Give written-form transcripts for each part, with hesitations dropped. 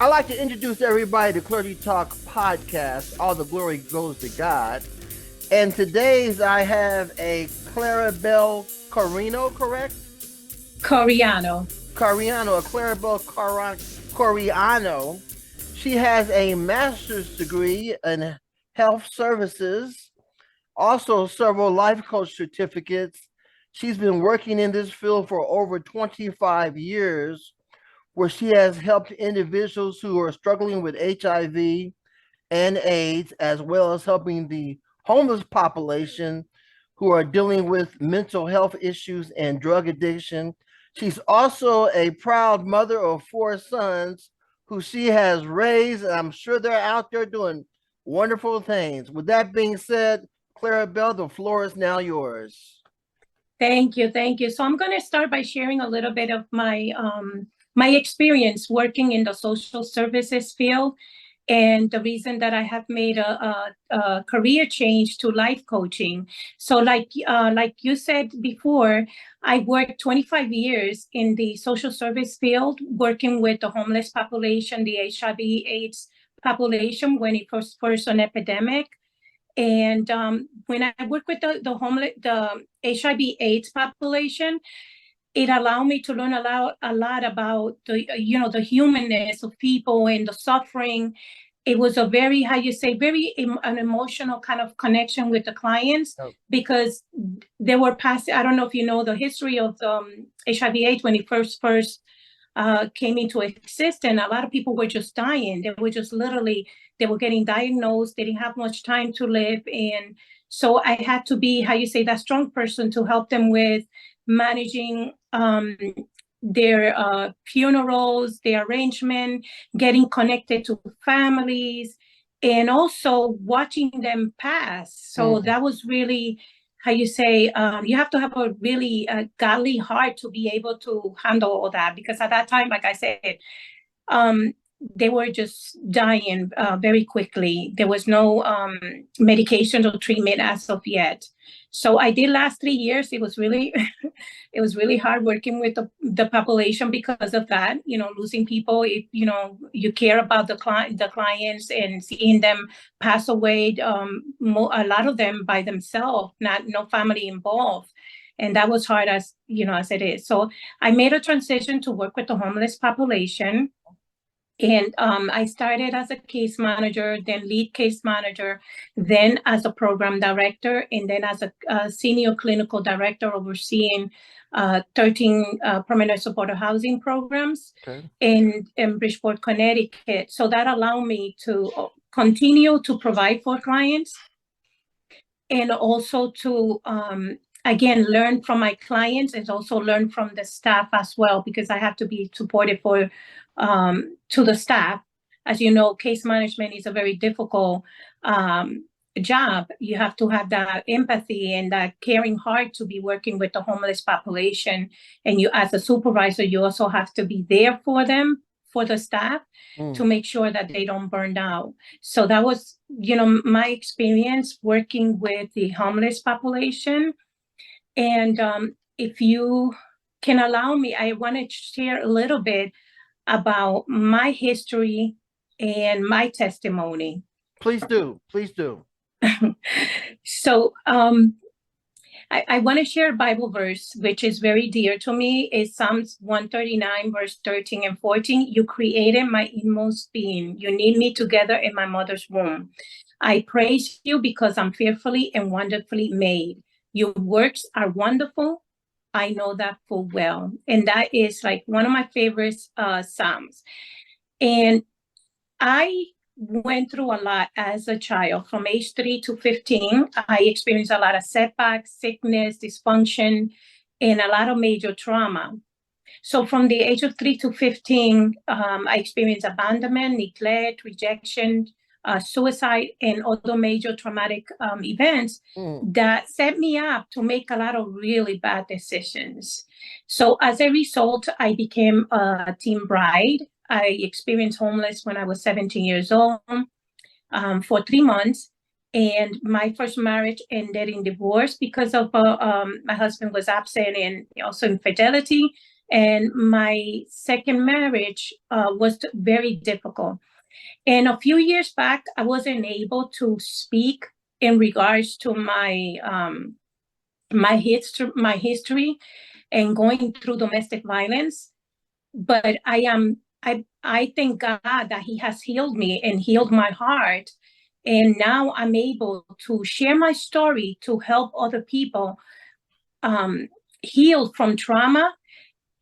I'd like to introduce everybody to Clergy Talk podcast. All the glory goes to God. And today's I have a Clarabelle Carino, correct? Coriano. Cariano, a Coriano. She has a master's degree in health services, also several life coach certificates. She's been working in this field for over 25 years, where she has helped individuals who are struggling with HIV and AIDS, as well as helping the homeless population who are dealing with mental health issues and drug addiction. She's also a proud mother of four sons who she has raised, and I'm sure they're out there doing wonderful things. With that being said, Clarabelle, the floor is now yours. Thank you, thank you. So I'm going to start by sharing a little bit of my experience working in the social services field, and the reason that I have made a career change to life coaching. So, like you said before, I worked 25 years in the social service field, working with the homeless population, the HIV/AIDS population when it was first an epidemic. And when I work with the HIV/AIDS population, it allowed me to learn a lot about the humanness of people and the suffering. It was a very, how you say, an emotional kind of connection with the clients, Oh, because they were past. I don't know if you know the history of HIV/AIDS when it first came into existence. A lot of people were just dying. They were just literally, they were getting diagnosed. They didn't have much time to live. And so I had to be, how you say, that strong person to help them with managing their funerals, their arrangement, getting connected to families, and also watching them pass. So mm, that was really, how you say, you have to have a really godly heart to be able to handle all that, because at that time, like I said, um, they were just dying very quickly. There was no medication or treatment as of yet. So I did last 3 years. It was really, it was really hard working with the population because of that. Losing people. If you care about the clients, and seeing them pass away. A lot of them by themselves, not no family involved. And that was hard as it is. So I made a transition to work with the homeless population, and I started as a case manager, then lead case manager, then as a program director, and then as a senior clinical director overseeing 13 permanent supportive housing programs okay. in Bridgeport, Connecticut. So that allowed me to continue to provide for clients, and also to again learn from my clients, and also learn from the staff as well, because I have to be supportive for to the staff. As you know, case management is a very difficult job. You have to have that empathy and that caring heart to be working with the homeless population. And you, as a supervisor, you also have to be there for them, for the staff, to Mm. make sure that they don't burn out. So that was, my experience working with the homeless population. And if you can allow me, I want to share a little bit about my history and my testimony. Please do. Please do. So I want to share a Bible verse which is very dear to me. It's Psalms 139, verse 13 and 14. You created my inmost being. You knit me together in my mother's womb. I praise you because I'm fearfully and wonderfully made. Your works are wonderful. I know that full well. And that is like one of my favorite Psalms. And I went through a lot as a child. From age 3 to 15, I experienced a lot of setbacks, sickness, dysfunction, and a lot of major trauma. So from the age of 3 to 15, I experienced abandonment, neglect, rejection, suicide, and other major traumatic events Mm. that set me up to make a lot of really bad decisions. So as a result, I became a teen bride. I experienced homeless when I was 17 years old, for 3 months. And my first marriage ended in divorce because of my husband was absent, and also infidelity. And my second marriage was very difficult. And a few years back, I wasn't able to speak in regards to my history and going through domestic violence. But I thank God that He has healed me and healed my heart. And now I'm able to share my story to help other people heal from trauma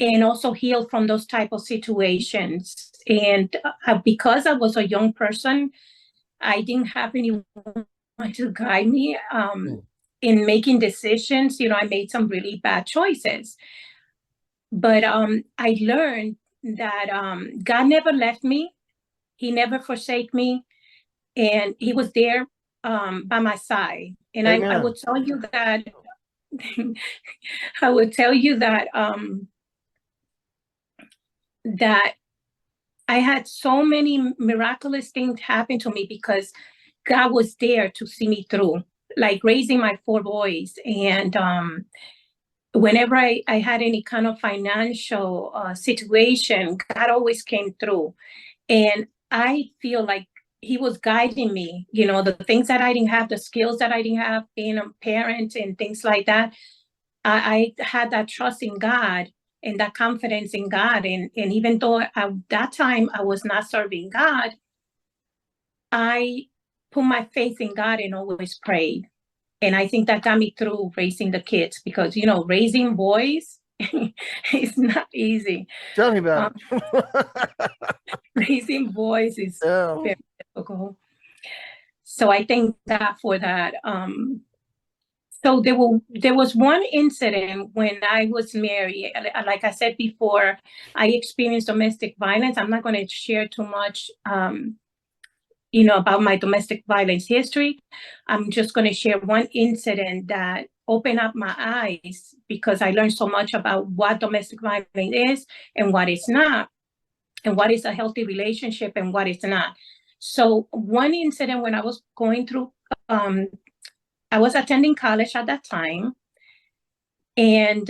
and also heal from those type of situations. And because I was a young person, I didn't have anyone to guide me in making decisions. You know, I made some really bad choices. But I learned that God never left me. He never forsake me. And He was there by my side. And I would tell you that, I would tell you that, that I had so many miraculous things happen to me because God was there to see me through, like raising my 4 boys. And whenever I had any kind of financial situation, God always came through. And I feel like He was guiding me, you know, the things that I didn't have, the skills that I didn't have, being a parent and things like that. I had that trust in God and that confidence in God. And even though at that time I was not serving God, I put my faith in God and always prayed. And I think that got me through raising the kids, because, you know, raising boys is not easy. Tell me about it. Raising boys is very difficult. So I thank God for that. So there was one incident when I was married. Like I said before, I experienced domestic violence. I'm not going to share too much, you know, about my domestic violence history. I'm just going to share one incident that opened up my eyes, because I learned so much about what domestic violence is and what it's not, and what is a healthy relationship and what it's not. So one incident when I was going through, I was attending college at that time, and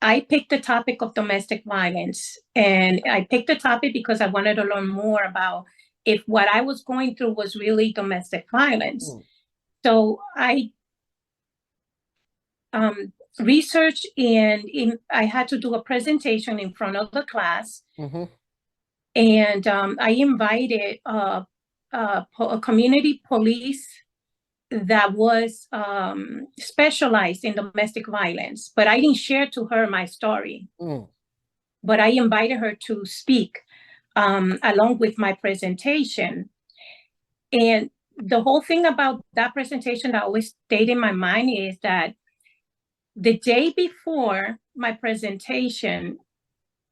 I picked the topic of domestic violence. And I picked the topic because I wanted to learn more about if what I was going through was really domestic violence. So I researched, and I had to do a presentation in front of the class. And I invited a community police that was specialized in domestic violence, but I didn't share to her my story. But I invited her to speak along with my presentation. And the whole thing about that presentation that always stayed in my mind is that the day before my presentation,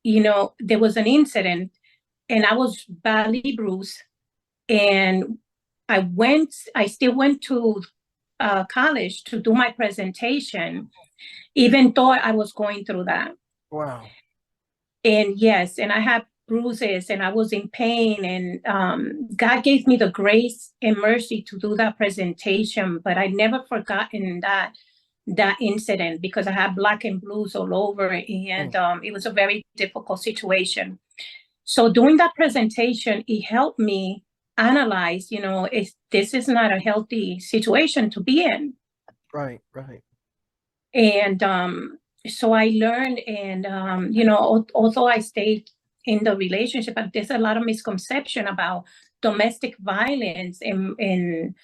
you know, there was an incident, and I was badly bruised. And I still went to college to do my presentation, even though I was going through that. Wow. And yes, and I had bruises and I was in pain, and God gave me the grace and mercy to do that presentation. But I never forgotten that incident, because I had black and blues all over, and it was a very difficult situation. So doing that presentation, it helped me analyze, you know, this is not a healthy situation to be in. Right. And so I learned, and you know, although I stayed in the relationship, but there's a lot of misconception about domestic violence. And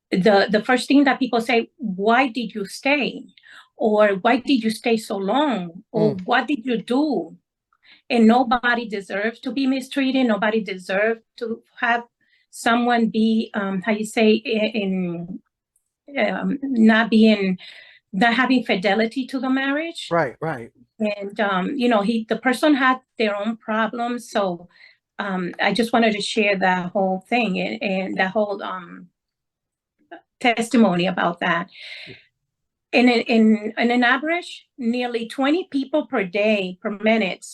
the first thing that people say, why did you stay? Or why did you stay so long? Or what did you do? And nobody deserves to be mistreated. Nobody deserves to have someone be, how you say, in not having fidelity to the marriage. Right. And you know, the person had their own problems. So I just wanted to share that whole thing and that whole testimony about that. In an average, nearly 20 people per day, per minute,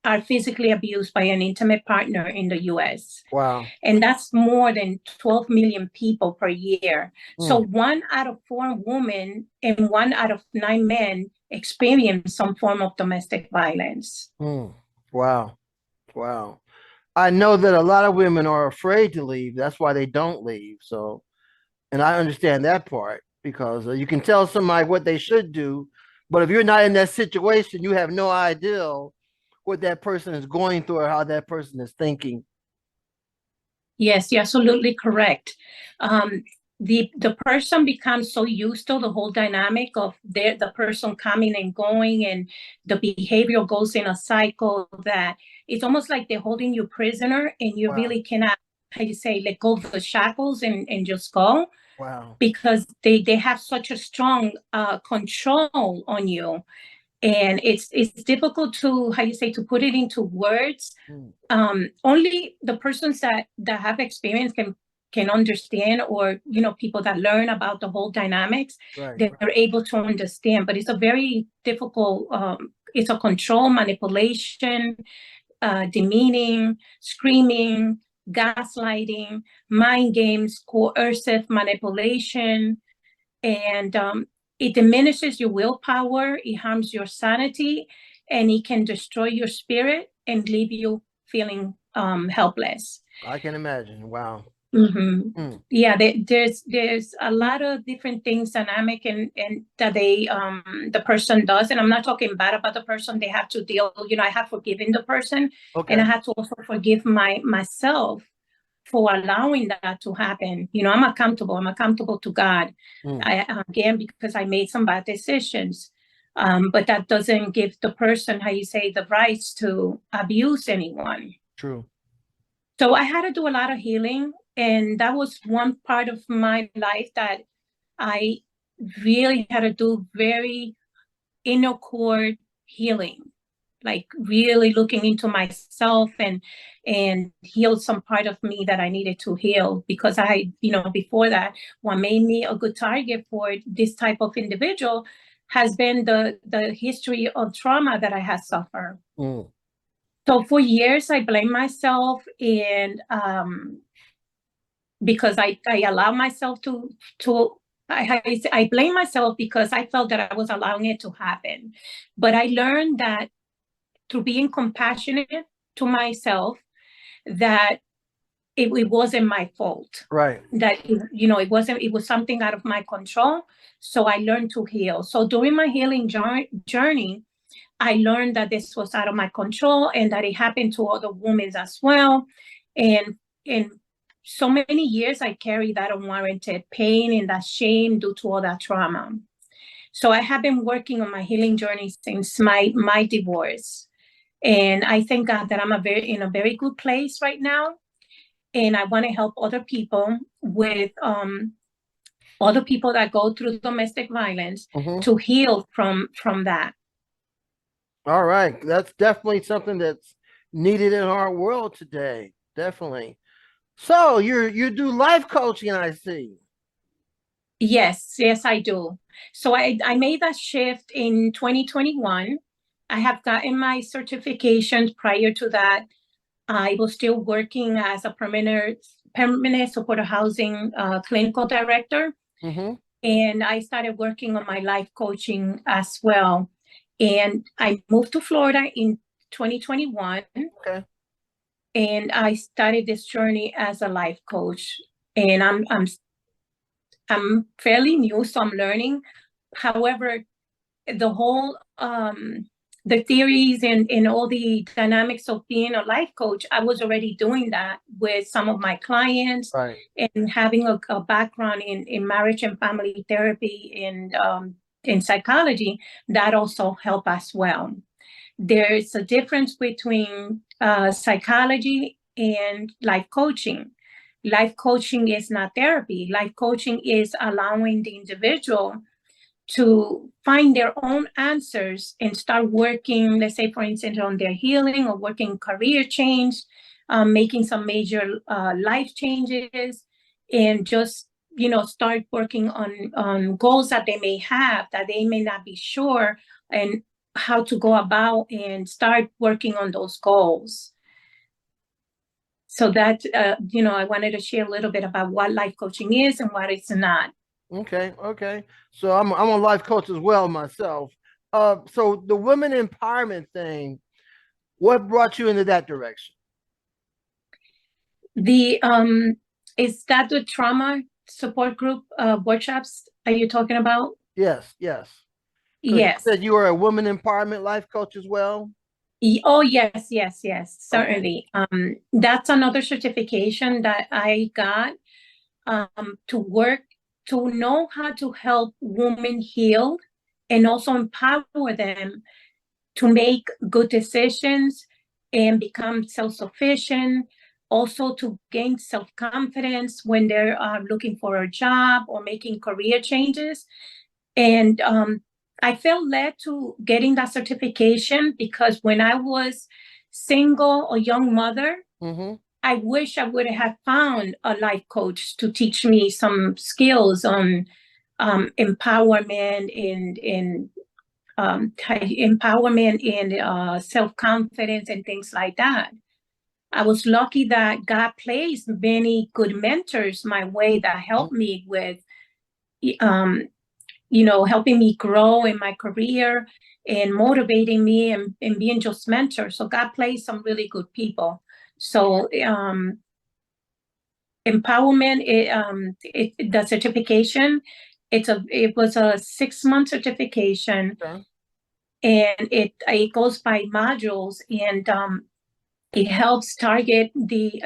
are physically abused by an intimate partner in the US. Wow. And that's more than 12 million people per year. So Mm. 1 out of 4 women and 1 out of 9 men experience some form of domestic violence. Mm. Wow. Wow. I know that a lot of women are afraid to leave. That's why they don't leave. So, and I understand that part because you can tell somebody what they should do, but if you're not in that situation, you have no idea what that person is going through or how that person is thinking. Yes, you're absolutely correct. The person becomes so used to the whole dynamic of the person coming and going, and the behavior goes in a cycle that it's almost like they're holding you prisoner, and you Wow. really cannot, how you say, let go of the shackles and just go, Wow. because they have such a strong control on you. And it's difficult to, how you say, to put it into words. Mm. Only the persons that have experience can understand, or people that learn about the whole dynamics, Right. they're able to understand. But it's a very difficult, it's a control, manipulation, demeaning, screaming, gaslighting, mind games, coercive manipulation, and it diminishes your willpower, it harms your sanity, and it can destroy your spirit and leave you feeling helpless. I can imagine. Wow. Mm-hmm. Mm. Yeah, there's a lot of different things dynamic and that the person does, and I'm not talking bad about the person. They have to deal. I have forgiven the person, and I Okay. have to also forgive myself for allowing that to happen. I'm accountable. I'm accountable to God. Mm. Again, because I made some bad decisions. But that doesn't give the person, how you say, the rights to abuse anyone. True. So I had to do a lot of healing. And that was one part of my life that I really had to do very inner core healing, like really looking into myself and heal some part of me that I needed to heal, because before that, what made me a good target for this type of individual has been the history of trauma that I had suffered. Mm. So for years I blamed myself, and because I allowed myself to I blame myself because I felt that I was allowing it to happen. But I learned that through being compassionate to myself, that it wasn't my fault, Right. that it was something out of my control. So I learned to heal. So during my healing journey, I learned that this was out of my control, and that it happened to other women as well. And so many years I carried that unwarranted pain and that shame due to all that trauma. So I have been working on my healing journey since my divorce. And I thank God that I'm in a very good place right now. And I want to help other people with other people that go through domestic violence Mm-hmm. to heal from that. All right. That's definitely something that's needed in our world today. Definitely. So you do life coaching, I see. Yes, I do. So I made that shift in 2021. I have gotten my certifications. Prior to that, I was still working as a permanent supported housing clinical director. Mm-hmm. And I started working on my life coaching as well. And I moved to Florida in 2021, Okay. and I started this journey as a life coach. And I'm fairly new, so I'm learning. However, the whole the theories and all the dynamics of being a life coach, I was already doing that with some of my clients, Right. and having a background in marriage and family therapy and in psychology, that also helped as well. There's a difference between psychology and life coaching. Life coaching is not therapy. Life coaching is allowing the individual to find their own answers and start working, let's say, for instance, on their healing or working career change, making some major life changes, and just start working on goals that they may have that they may not be sure, and how to go about and start working on those goals. So that, I wanted to share a little bit about what life coaching is and what it's not. Okay, okay. So I'm a life coach as well myself. So the women empowerment thing, what brought you into that direction? The Is that the trauma support group workshops are you talking about? Yes, yes. Because you Yes. said you were a woman empowerment life coach as well. Oh, yes, yes, yes, Okay. certainly. That's another certification that I got to work, to know how to help women heal and also empower them to make good decisions and become self-sufficient, also to gain self-confidence when they're looking for a job or making career changes. And I felt led to getting that certification because when I was single, a young mother, Mm-hmm. I wish I would have found a life coach to teach me some skills on empowerment and self-confidence and things like that. I was lucky that God placed many good mentors my way that helped me with um, helping me grow in my career and motivating me and being just mentors. So God placed some really good people. So empowerment, the certification, it was a 6-month certification, Okay. and it goes by modules, and it helps target the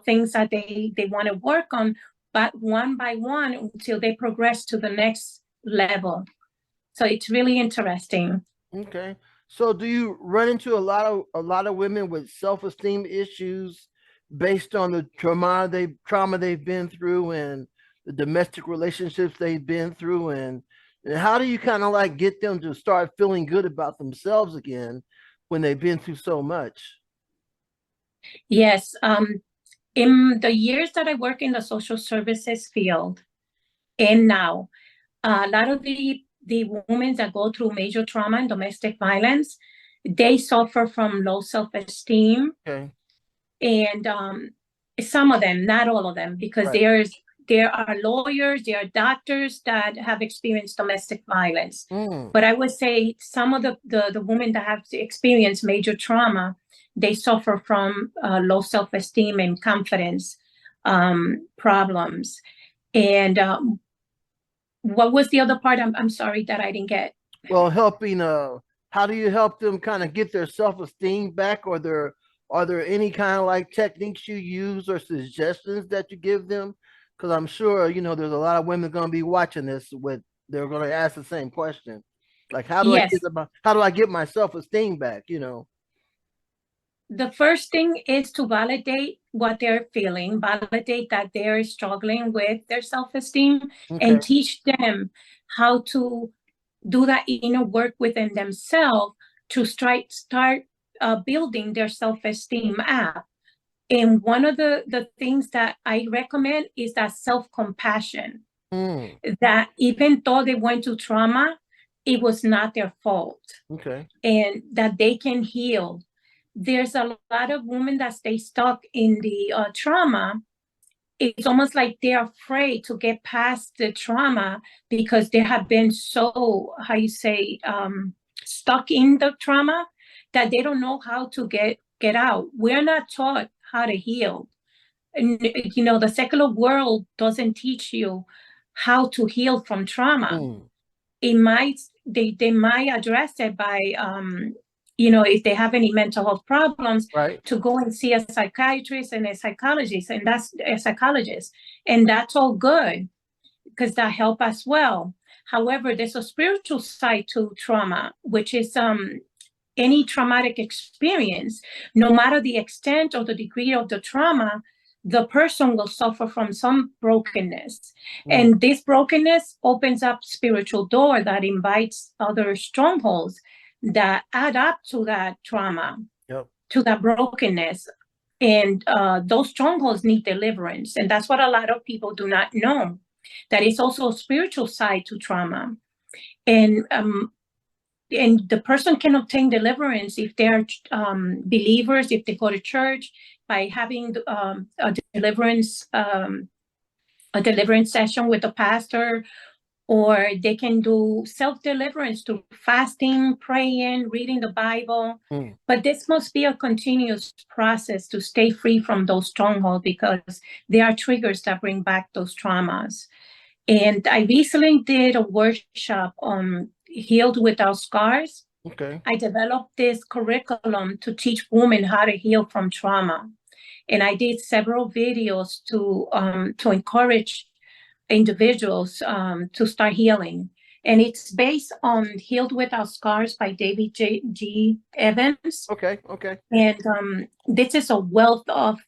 things that they want to work on, but one by one until they progress to the next level. So it's really interesting. Okay. So do you run into a lot of women with self-esteem issues based on the trauma they've been through and the domestic relationships they've been through, and how do you kind of like get them to start feeling good about themselves again when they've been through so much? Yes. In the years that I work in the social services field and now, a lot of the women that go through major trauma and domestic violence, they suffer from low self-esteem. Okay. And some of them, not all of them, because Right. there are lawyers, there are doctors that have experienced domestic violence. Mm. But I would say some of the women that have experienced major trauma, they suffer from low self-esteem and confidence problems. And what was the other part? I'm sorry that I didn't get. Well, helping how do you help them kind of get their self-esteem back, or are there any kind of like techniques you use or suggestions that you give them? Because I'm sure there's a lot of women going to be watching this with they're going to ask the same question, like Yes, how do I get my self-esteem back? the first thing is to validate what they're feeling, validate that they're struggling with their self-esteem, Okay. and teach them how to do that inner work within themselves to start building their self-esteem up. And one of the things that I recommend is that self-compassion, Mm. that even though they went through trauma, it was not their fault, Okay. and that they can heal. There's a lot of women that stay stuck in the trauma. It's almost like they're afraid to get past the trauma because they have been so, how you say, stuck in the trauma that they don't know how to get out. We're not taught how to heal. And the secular world doesn't teach you how to heal from trauma. Mm. It might they might address it by if they have any mental health problems, Right. to go and see a psychiatrist and a psychologist, and that's all good because that help as well. However, there's a spiritual side to trauma, which is any traumatic experience, no matter the extent or the degree of the trauma, the person will suffer from some brokenness. Mm. And this brokenness opens up spiritual door that invites other strongholds that add up to that trauma, Yep. to that brokenness. And those strongholds need deliverance. And that's what a lot of people do not know, that it's also a spiritual side to trauma. And and the person can obtain deliverance if they're believers, if they go to church, by having a deliverance session with the pastor, or they can do self-deliverance through fasting, praying, reading the Bible. But this must be a continuous process to stay free from those strongholds, because there are triggers that bring back those traumas. And I recently did a workshop on Healed Without Scars. Okay. I developed this curriculum to teach women how to heal from trauma. And I did several videos to encourage individuals to start healing. And it's based on Healed Without Scars by David G. Evans. Okay. Okay. And this is a wealth of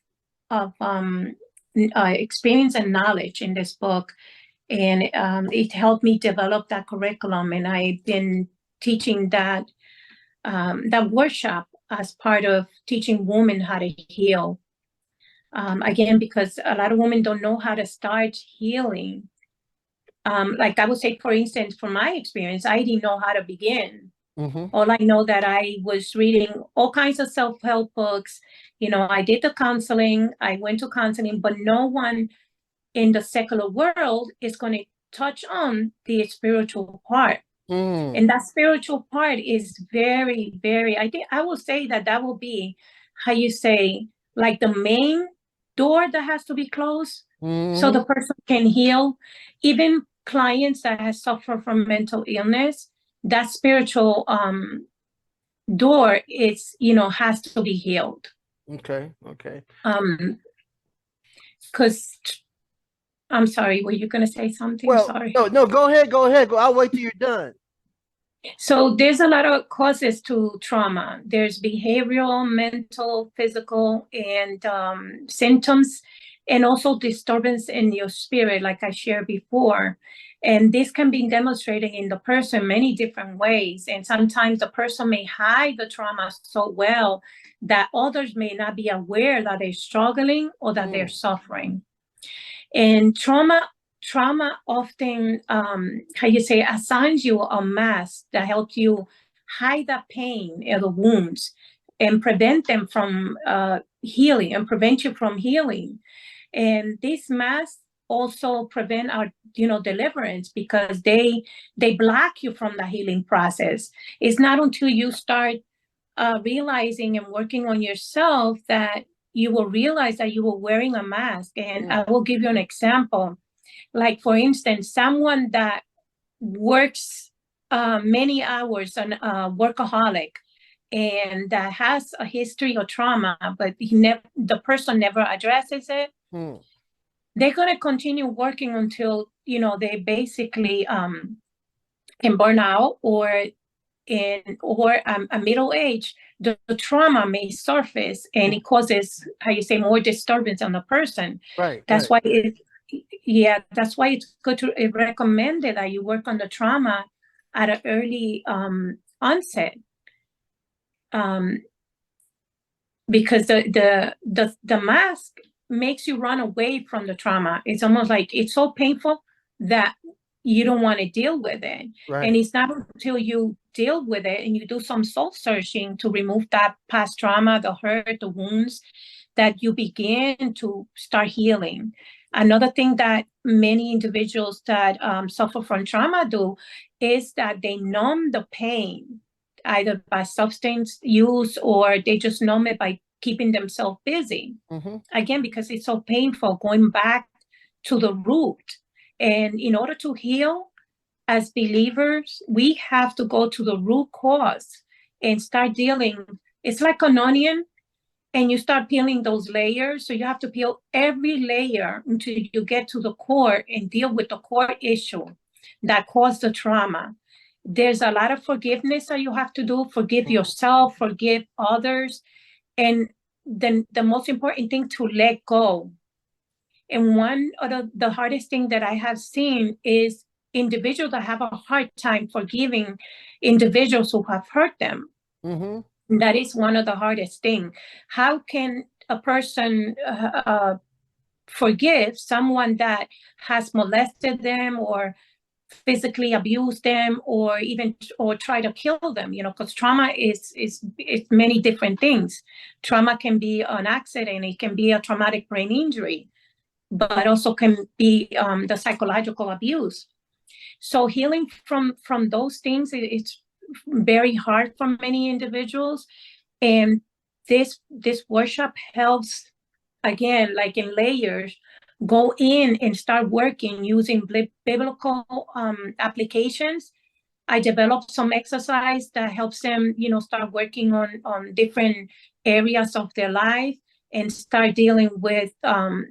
experience and knowledge in this book. And it helped me develop that curriculum. And I've been teaching that workshop as part of teaching women how to heal. Again, because a lot of women don't know how to start healing. Like I would say, for instance, from my experience, I didn't know how to begin. All I know that I was reading all kinds of self-help books. I did the counseling, I went to counseling, but no one in the secular world is going to touch on the spiritual part. And that spiritual part is very, very, I think I will say that will be, how you say, like the main door that has to be closed so the person can heal. Even clients that have suffered from mental illness, that spiritual door is, has to be healed. Okay. Because I'm sorry, were you going to say something? Well, sorry. No, go ahead. I'll wait till you're done. So there's a lot of causes to trauma. There's behavioral, mental, physical, and symptoms, and also disturbance in your spirit, like I shared before. And this can be demonstrated in the person many different ways. And sometimes the person may hide the trauma so well that others may not be aware that they're struggling or that they're suffering. And trauma often, assigns you a mask that helps you hide the pain or the wounds and prevent them from healing, and prevent you from healing. And these masks also prevent our, deliverance, because they block you from the healing process. It's not until you start realizing and working on yourself that you will realize that you were wearing a mask. And I will give you an example. Like, for instance, someone that works many hours, an workaholic, and that has a history of trauma, but the person never addresses it, they're going to continue working until, they basically can burn out, or a middle age, the trauma may surface, and it causes, more disturbance on the person. Right. That's why that's why it's good to recommend that you work on the trauma at an early onset, because the mask makes you run away from the trauma. It's almost like it's so painful that you don't want to deal with it. Right. And it's not until you deal with it and you do some soul searching to remove that past trauma, the hurt, the wounds, that you begin to start healing. Another thing that many individuals that suffer from trauma do is that they numb the pain, either by substance use, or they just numb it by keeping themselves busy. Again, because it's so painful, going back to the root. And in order to heal as believers, we have to go to the root cause and start dealing. It's like an onion, and you start peeling those layers. So you have to peel every layer until you get to the core and deal with the core issue that caused the trauma. There's a lot of forgiveness that you have to do. Forgive yourself, forgive others. And then the most important thing, to let go. And one of the hardest thing that I have seen is individuals that have a hard time forgiving individuals who have hurt them. That is one of the hardest things. How can a person forgive someone that has molested them or physically abuse them or even or try to kill them, because trauma is many different things. Trauma can be an accident, it can be a traumatic brain injury, but also can be the psychological abuse. So healing from those things, it's very hard for many individuals. And this workshop helps, again, like in layers, go in and start working using biblical applications. I developed some exercise that helps them, start working on different areas of their life and start dealing with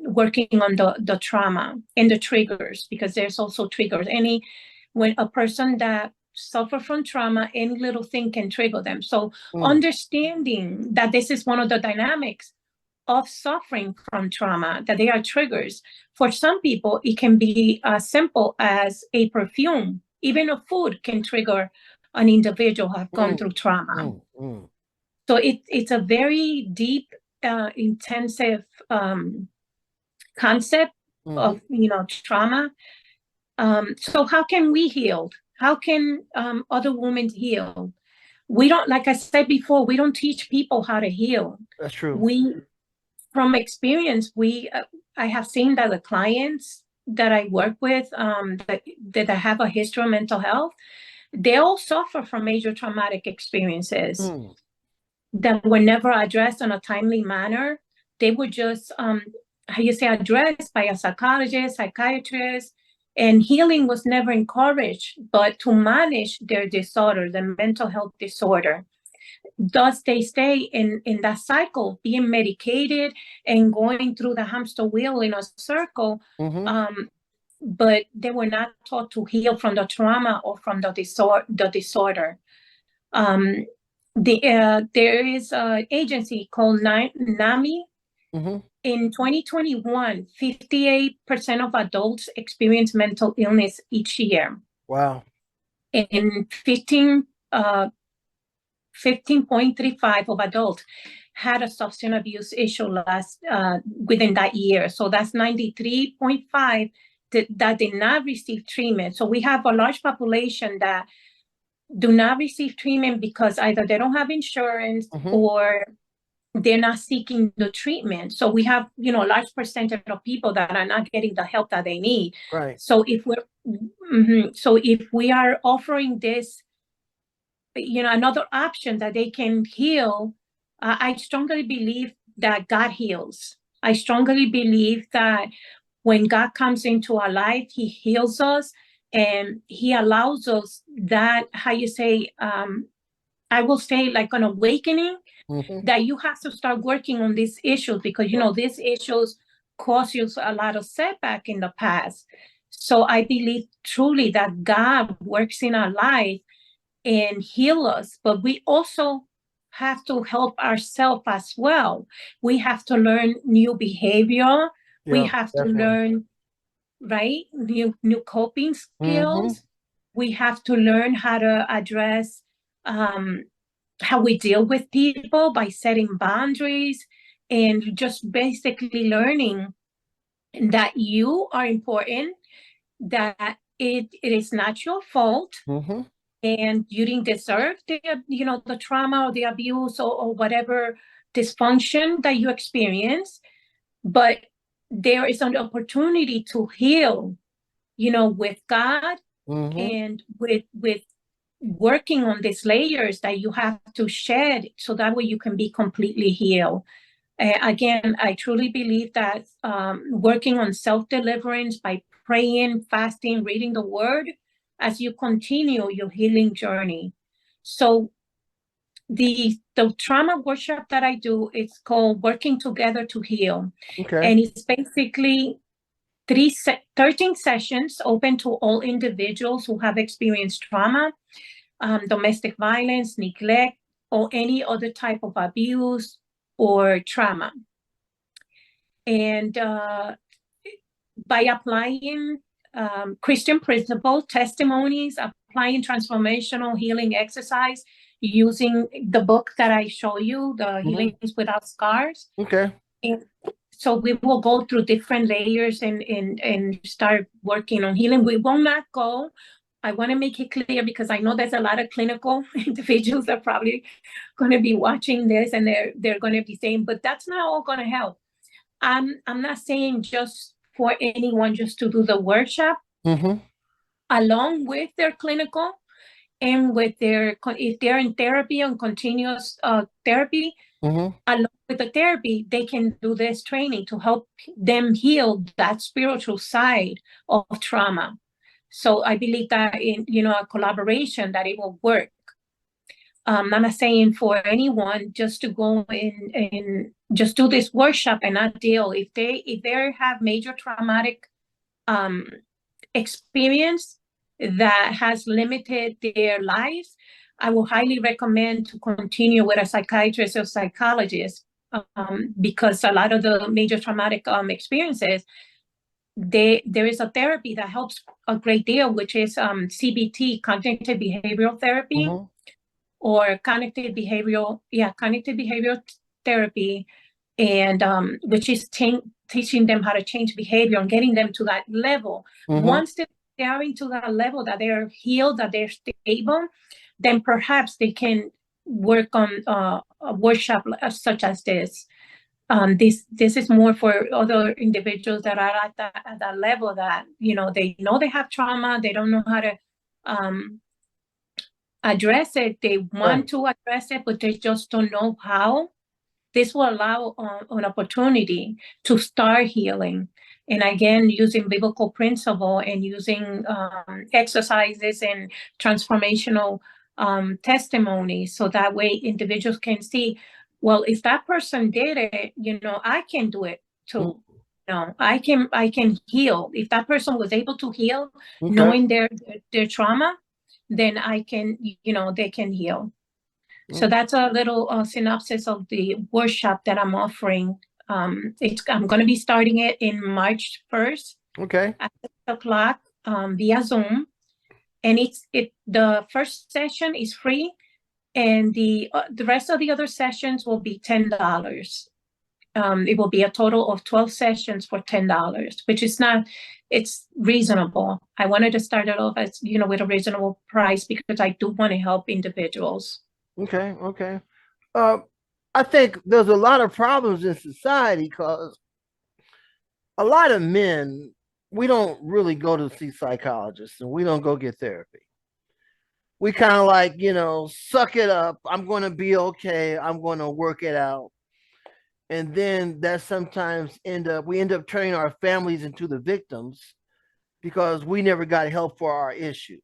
working on the trauma and the triggers, because there's also triggers. When a person that suffer from trauma, any little thing can trigger them. So understanding that this is one of the dynamics of suffering from trauma, that they are triggers. For some people, it can be as simple as a perfume. Even a food can trigger an individual who have gone through trauma. So it's a very deep, intensive concept of trauma. So how can we heal? How can other women heal? We don't, like I said before, we don't teach people how to heal. That's true. From experience, I have seen that the clients that I work with that have a history of mental health, they all suffer from major traumatic experiences that were never addressed in a timely manner. They were just, addressed by a psychologist, psychiatrist, and healing was never encouraged, but to manage their disorder, the mental health disorder. Thus, they stay in that cycle, being medicated and going through the hamster wheel in a circle, but they were not taught to heal from the trauma or from the disorder. There is an agency called NAMI. In 2021, 58% of adults experience mental illness each year. Wow. And 15.35 of adults had a substance abuse issue within that year. So that's 93.5 that did not receive treatment. So we have a large population that do not receive treatment because either they don't have insurance or they're not seeking the treatment. So we have, a large percentage of people that are not getting the help that they need. Right. So if we are offering this, another option that they can heal, I strongly believe that God heals. I strongly believe that when God comes into our life, he heals us and he allows us that, I will say like an awakening, that you have to start working on these issues because, these issues cause you a lot of setback in the past. So I believe truly that God works in our life and heal us, but we also have to help ourselves as well. We have to learn new behavior. We have to learn, new coping skills. We have to learn how to address how we deal with people by setting boundaries and just basically learning that you are important, that it is not your fault, and you didn't deserve the trauma or the abuse or whatever dysfunction that you experience, but there is an opportunity to heal, with God and with working on these layers that you have to shed so that way you can be completely healed. Again, I truly believe that working on self-deliverance by praying, fasting, reading the word as you continue your healing journey. So the trauma workshop that I do, it's called Working Together to Heal. And it's basically 13 sessions open to all individuals who have experienced trauma, domestic violence, neglect, or any other type of abuse or trauma. And by applying Christian principles, testimonies, applying transformational healing exercise, using the book that I show you, the Healings Without Scars. And So we will go through different layers and start working on healing. We will not go. I want to make it clear because I know there's a lot of clinical individuals that are probably going to be watching this and they're going to be saying, but that's not all going to help. I'm not saying just for anyone just to do the workshop along with their clinical and with their, if they're in therapy and continuous therapy, along with the therapy, they can do this training to help them heal that spiritual side of trauma. So I believe that in, a collaboration, that it will work. I'm not saying for anyone just to go in and just do this workshop and not deal. If they have major traumatic experience that has limited their lives, I will highly recommend to continue with a psychiatrist or psychologist, because a lot of the major traumatic experiences, there is a therapy that helps a great deal, which is CBT, cognitive behavioral therapy, or cognitive behavioral therapy, and which is teaching them how to change behavior and getting them to that level. Once they are into that level, that they're healed, that they're stable, then perhaps they can work on a workshop such as this. This is more for other individuals that are at that level that, they know they have trauma, they don't know how to address it. They want to address it, but they just don't know how. This will allow an opportunity to start healing. And again, using biblical principle and using exercises and transformational testimonies, so that way individuals can see, well, if that person did it, I can do it too. I can heal. If that person was able to heal, knowing their trauma, then I can, they can heal. So that's a little synopsis of the workshop that I'm offering. I'm going to be starting it in March 1st. At 6:00 via Zoom, and the first session is free, and the rest of the other sessions will be $10. It will be a total of 12 sessions for $10, which is it's reasonable. I wanted to start it off as, with a reasonable price because I do want to help individuals. Okay. I think there's a lot of problems in society because a lot of men, we don't really go to see psychologists and we don't go get therapy. We kind of like, suck it up. I'm going to be okay. I'm going to work it out. And then that sometimes we end up turning our families into the victims because we never got help for our issues.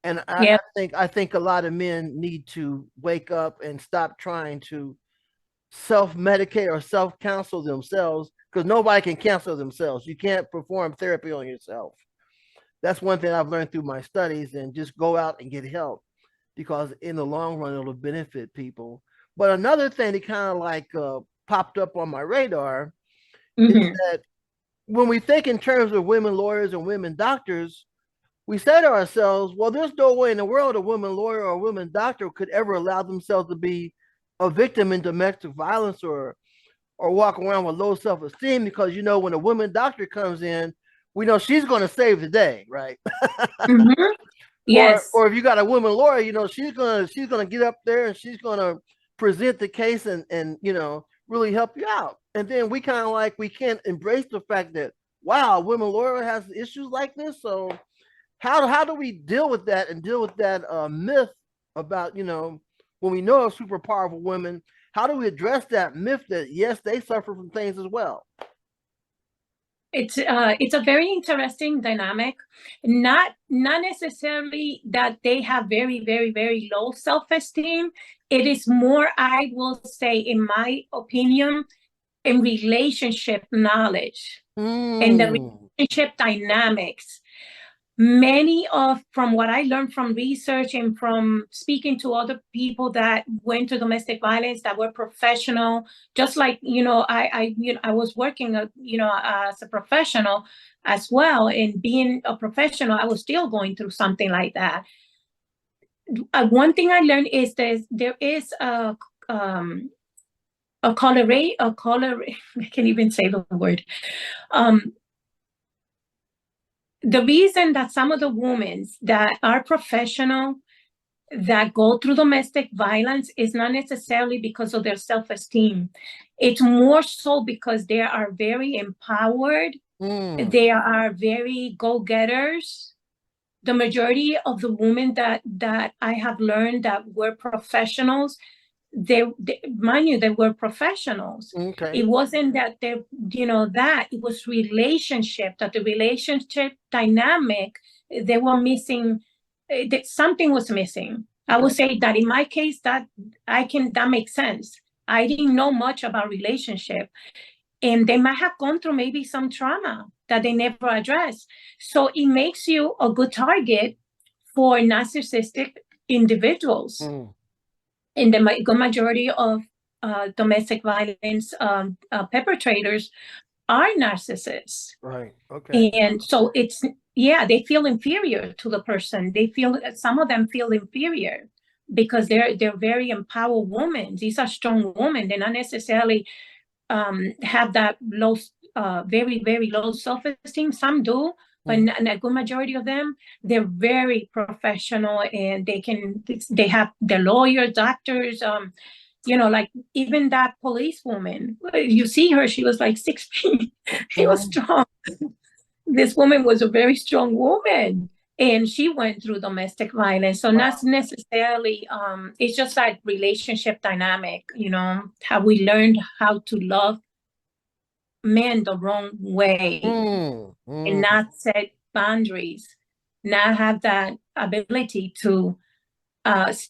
And I think a lot of men need to wake up and stop trying to self-medicate or self-counsel themselves, because nobody can counsel themselves. You can't perform therapy on yourself. That's one thing I've learned through my studies, and just go out and get help, because in the long run, it'll benefit people. But another thing that kind of like popped up on my radar is that when we think in terms of women lawyers and women doctors, we say to ourselves, well, there's no way in the world a woman lawyer or a woman doctor could ever allow themselves to be a victim in domestic violence or walk around with low self-esteem, because, when a woman doctor comes in, we know she's going to save the day, right? Yes. Or if you got a woman lawyer, she's gonna get up there and she's gonna present the case and really help you out. And then we kind of like, we can't embrace the fact that, wow, a women lawyer has issues like this. So how do we deal with that and deal with that myth about, when we know of super powerful women, how do we address that myth that, yes, they suffer from things as well? It's a very interesting dynamic. Not necessarily that they have very, very, very low self-esteem. It is more, I will say, in my opinion, in relationship knowledge and the relationship dynamics. From what I learned from research and from speaking to other people that went to domestic violence, that were professional, just like, I was working, as a professional as well. And being a professional, I was still going through something like that. One thing I learned is there is I can't even say the word. The reason that some of the women that are professional that go through domestic violence is not necessarily because of their self-esteem. It's more so because they are very empowered. They are very go-getters. The majority of the women that I have learned that were professionals, they mind you, they were professionals. Okay. It wasn't that that it was relationship, that the relationship dynamic, they were missing, that something was missing. I would say that in my case, that makes sense. I didn't know much about relationship, and they might have gone through maybe some trauma that they never addressed. So it makes you a good target for narcissistic individuals. And the good majority of domestic violence perpetrators are narcissists. Right. Okay. And so they feel inferior to the person. Some of them feel inferior because they're very empowered women. These are strong women. They're not necessarily have that low, very, very low self-esteem. Some do, but a good majority of them, they're very professional, and they have their lawyers, doctors, like even that policewoman, you see her, she was like 6 feet. She was strong. This woman was a very strong woman, and she went through domestic violence. So not necessarily, it's just like relationship dynamic, how we learned how to love men the wrong way and not set boundaries, not have that ability to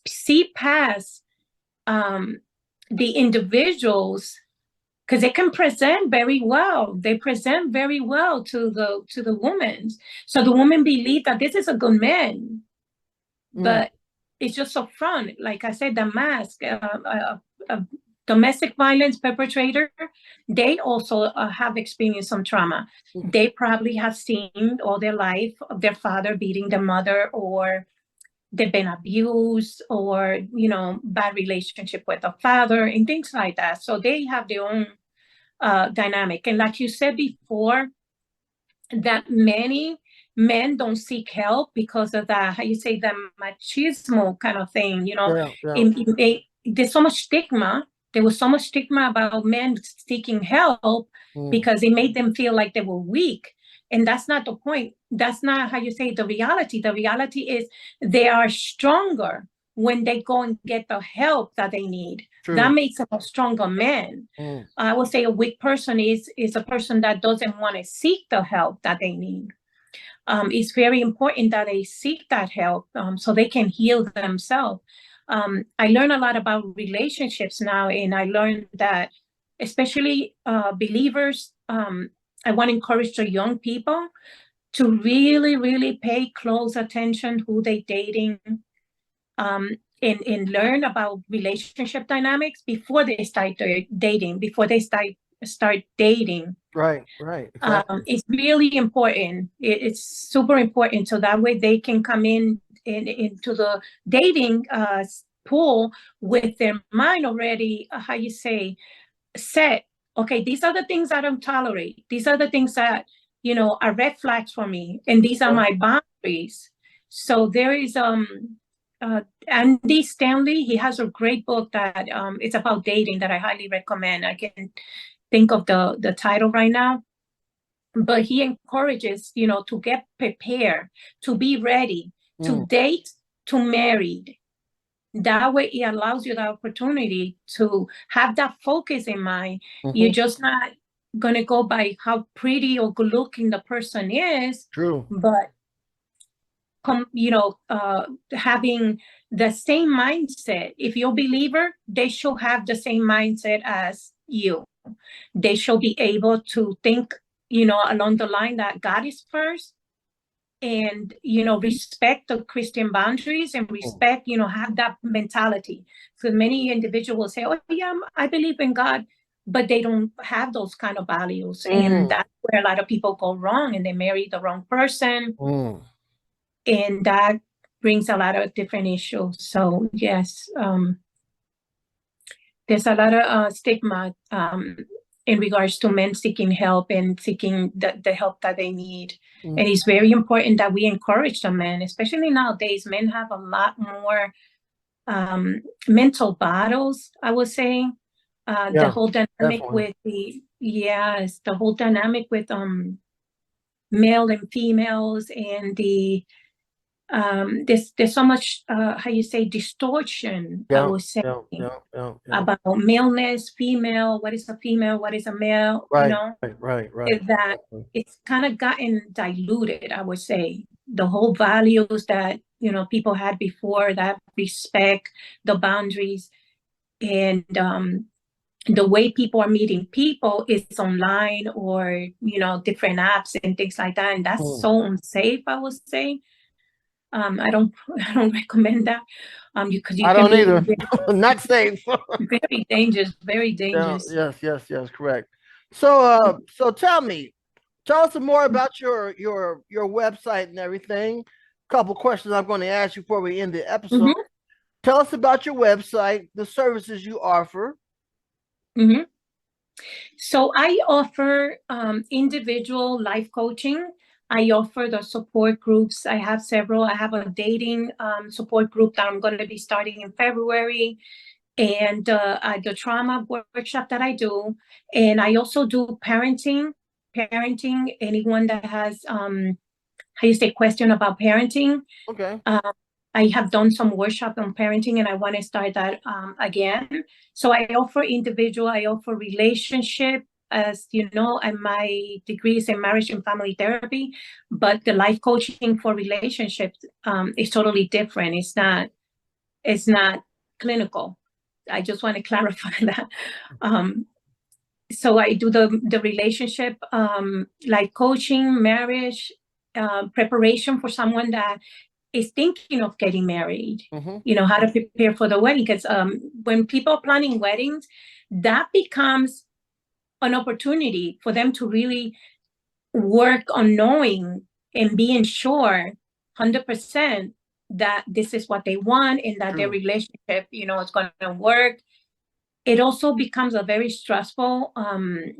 see past the individuals, because they can present very well. They present very well to the woman. So the woman believe that this is a good man, but it's just a front. Like I said, the mask. Domestic violence perpetrator, they also have experienced some trauma. They probably have seen all their life of their father beating their mother, or they've been abused, or bad relationship with the father and things like that. So they have their own dynamic. And like you said before, that many men don't seek help because of that, how you say, the machismo kind of thing, there's so much stigma. There was so much stigma about men seeking help because it made them feel like they were weak. And that's not the point. That's not, how you say, the reality. The reality is they are stronger when they go and get the help that they need. True. That makes them a stronger man. I would say a weak person is a person that doesn't want to seek the help that they need. It's very important that they seek that help so they can heal themselves. I learn a lot about relationships now, and I learned that, especially believers, I want to encourage the young people to really, really pay close attention who they dating, and learn about relationship dynamics before they start dating, before they start dating. Right. Exactly. It's really important. It's super important. So that way they can come into the dating pool with their mind already, how you say, set. Okay, these are the things I don't tolerate. These are the things that, are red flags for me. And these are my boundaries. So there is Andy Stanley. He has a great book that it's about dating that I highly recommend. I can think of the title right now, but he encourages, to get prepared, to be ready, to date, to married. That way it allows you the opportunity to have that focus in mind. You're just not going to go by how pretty or good looking the person is. True. But having the same mindset. If you're a believer, they should have the same mindset as you. They should be able to think, along the line that God is first, and, respect the Christian boundaries, and respect, have that mentality. So many individuals say, oh yeah, I believe in God, but they don't have those kind of values. And that's where a lot of people go wrong, and they marry the wrong person. And that brings a lot of different issues. So yes, there's a lot of stigma in regards to men seeking help and seeking the help that they need. Mm. And it's very important that we encourage the men, especially nowadays. Men have a lot more mental battles, I would say. The Yeah, whole dynamic definitely. the whole dynamic with male and females, and there's so much how you say distortion, I Yeah, would say, yeah. about maleness, female, what is a female, what is a male, Right, right. that Definitely. it's kind of gotten diluted, I would say. The whole values that, people had before, that respect, the boundaries, and the way people are meeting people is online, or, different apps and things like that. And that's Mm. so unsafe, I would say. I don't I don't recommend that. Because you I can don't be either. Not safe. very dangerous, very Yeah, dangerous. yes, correct. So tell me, tell us some more about your website and everything. Couple questions I'm going to ask you before we end the episode. Mm-hmm, Tell us about your website, the services you offer. mm-hmm. So I offer individual life coaching. I offer the support groups. I have several. I have a dating support group that I'm going to be starting in February, and the trauma workshop that I do. And I also do parenting, anyone that has, how you say, question about parenting. Okay. Um, I have done some workshop on parenting, and I want to start that again. So I offer individual, I offer relationship, as you know, and my degree is in marriage and family therapy, but the life coaching for relationships is totally different. It's not clinical. I just want to clarify that. So I do the relationship, life coaching, marriage, preparation for someone that is thinking of getting married, Mm-hmm. how to prepare for the wedding. Because when people are planning weddings, that becomes an opportunity for them to really work on knowing and being sure 100% that this is what they want, and that their True. relationship, is going to work. It also becomes a very stressful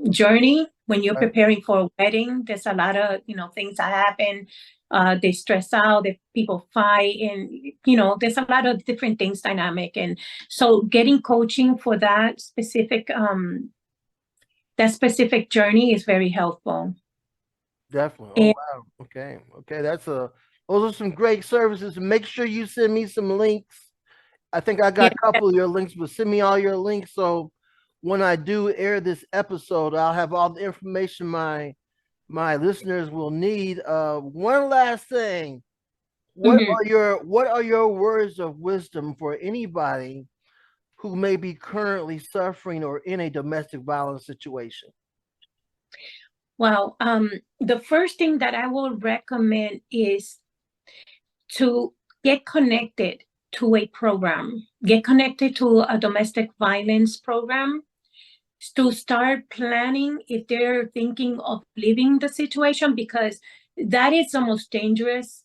journey when you're Right. preparing for a wedding. There's a lot of things that happen. They stress out. That people fight, and there's a lot of different things dynamic. And so, getting coaching for that specific journey is very helpful. Definitely. Oh And wow. Okay. Those are some great services. Make sure you send me some links. I think I yeah, got a couple of your links, but send me all your links so when I do air this episode, I'll have all the information my listeners will need. One last thing. mhm. What are your words of wisdom for anybody who may be currently suffering or in a domestic violence situation? Well, the first thing that I will recommend is to get connected to a program, get connected to a domestic violence program, to start planning if they're thinking of leaving the situation, because that is the most dangerous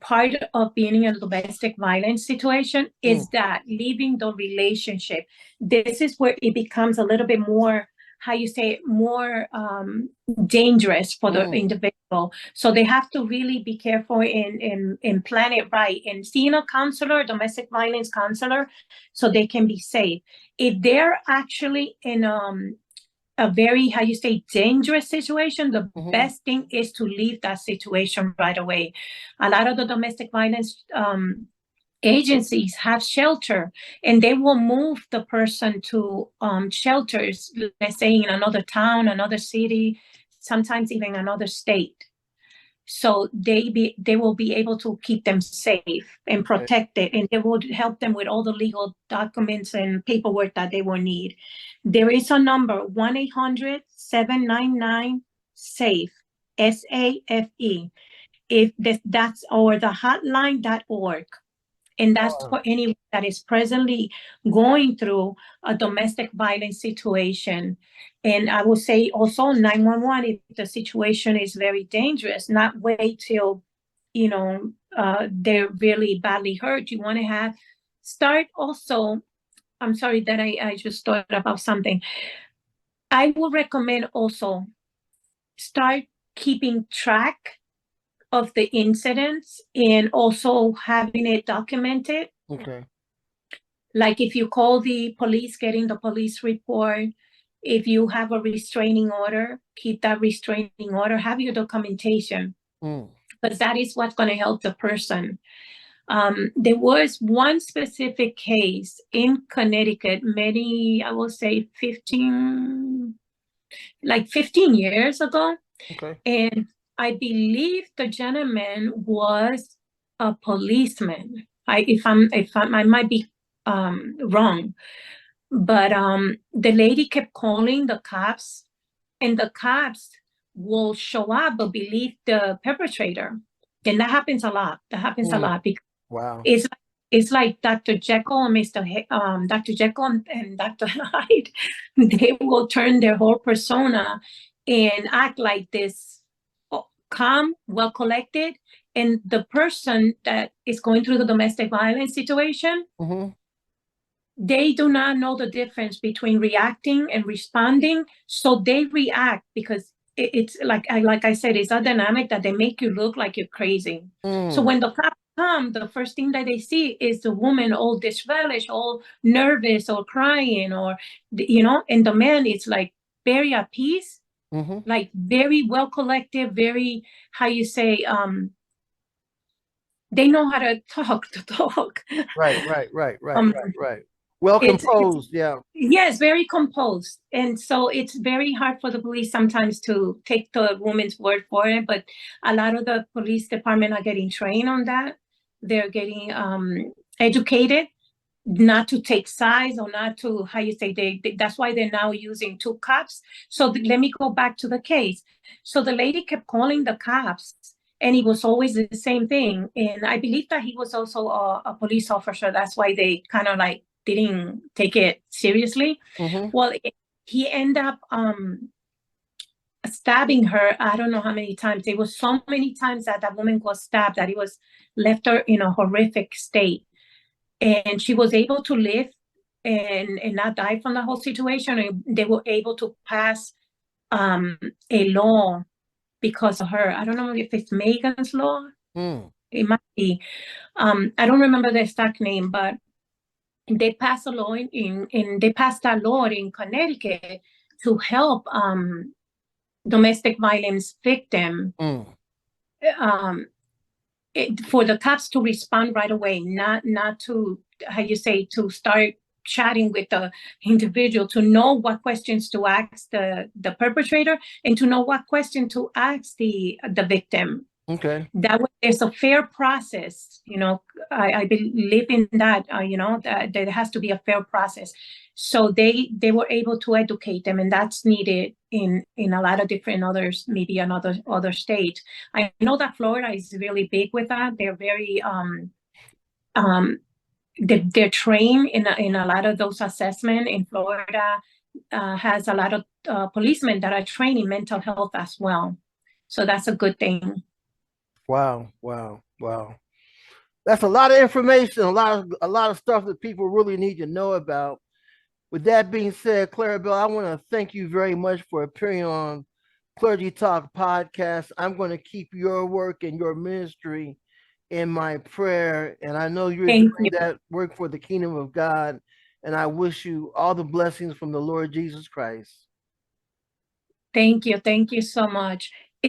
part of being in a domestic violence situation, Mm, is that leaving the relationship. This is where it becomes a little bit more, how you say, more dangerous for the mm, individual. So they have to really be careful and plan it right, and seeing a counselor, domestic violence counselor, so they can be safe. If they're actually in a very, how you say, dangerous situation, the mhm, best thing is to leave that situation right away. A lot of the domestic violence agencies have shelter, and they will move the person to shelters, let's say in another town, another city, sometimes even another state. So they will be able to keep them safe and okay. protected, and they will help them with all the legal documents and paperwork that they will need. There is a number, 1-800-799-SAFE, SAFE. If that's, or the hotline.org. And that's Oh, for anyone that is presently going through a domestic violence situation. And I will say also 911, if the situation is very dangerous, not wait till, they're really badly hurt. You want to start also I'm sorry that I just thought about something. I would recommend also start keeping track of the incidents and also having it documented. Okay. Like if you call the police, getting the police report. If you have a restraining order, keep that restraining order, have your documentation, because that is what's going to help the person. There was one specific case in Connecticut, I will say 15 years ago. Okay. And I believe the gentleman was a policeman. I might be wrong, but the lady kept calling the cops, and the cops will show up but believe the perpetrator. And that happens a lot. Because Wow. it's like Dr. Jekyll and Dr. Jekyll and Dr. Hyde. They will turn their whole persona and act like this calm, well collected, and the person that is going through the domestic violence situation, they do not know the difference between reacting and responding. So they react because it's like I said, it's a dynamic that they make you look like you're crazy. So when the cops come, the first thing that they see is the woman all disrelish, all nervous or crying, or and the man is like very at peace, like very well collected, very, how you say, they know how to talk. Right. Well composed, yeah. Yes, very composed. And so it's very hard for the police sometimes to take the woman's word for it, but a lot of the police department are getting trained on that. They're getting educated not to take sides, or not to, how you say, that's why they're now using two cops. So let me go back to the case. So the lady kept calling the cops, and it was always the same thing. And I believe that he was also a police officer. That's why they kind of like didn't take it seriously. Well, he ended up stabbing her. I don't know how many times. It was so many times that that woman was stabbed that it was left her in a horrific state. And she was able to live and not die from the whole situation. And they were able to pass a law because of her. I don't know if it's Megan's law. It might be. I don't remember the exact name, but they passed a law they passed that law in Connecticut to help domestic violence victim. For the cops to respond right away, not to, how you say, to start chatting with the individual, to know what questions to ask the perpetrator, and to know what question to ask the victim. Okay. That way there's a fair process. I believe in that, that there has to be a fair process. So they were able to educate them, and that's needed in a lot of different others, maybe another other states. I know that Florida is really big with that. They're very they're trained in a lot of those assessments. In Florida has a lot of policemen that are trained in mental health as well. So that's a good thing. Wow. That's a lot of information, a lot of stuff that people really need to know about. With that being said, Clarabelle, I want to thank you very much for appearing on Clergy Talk podcast. I'm going to keep your work and your ministry in my prayer, and I know you're doing that work for the kingdom of God, and I wish you all the blessings from the Lord Jesus Christ. Thank you so much.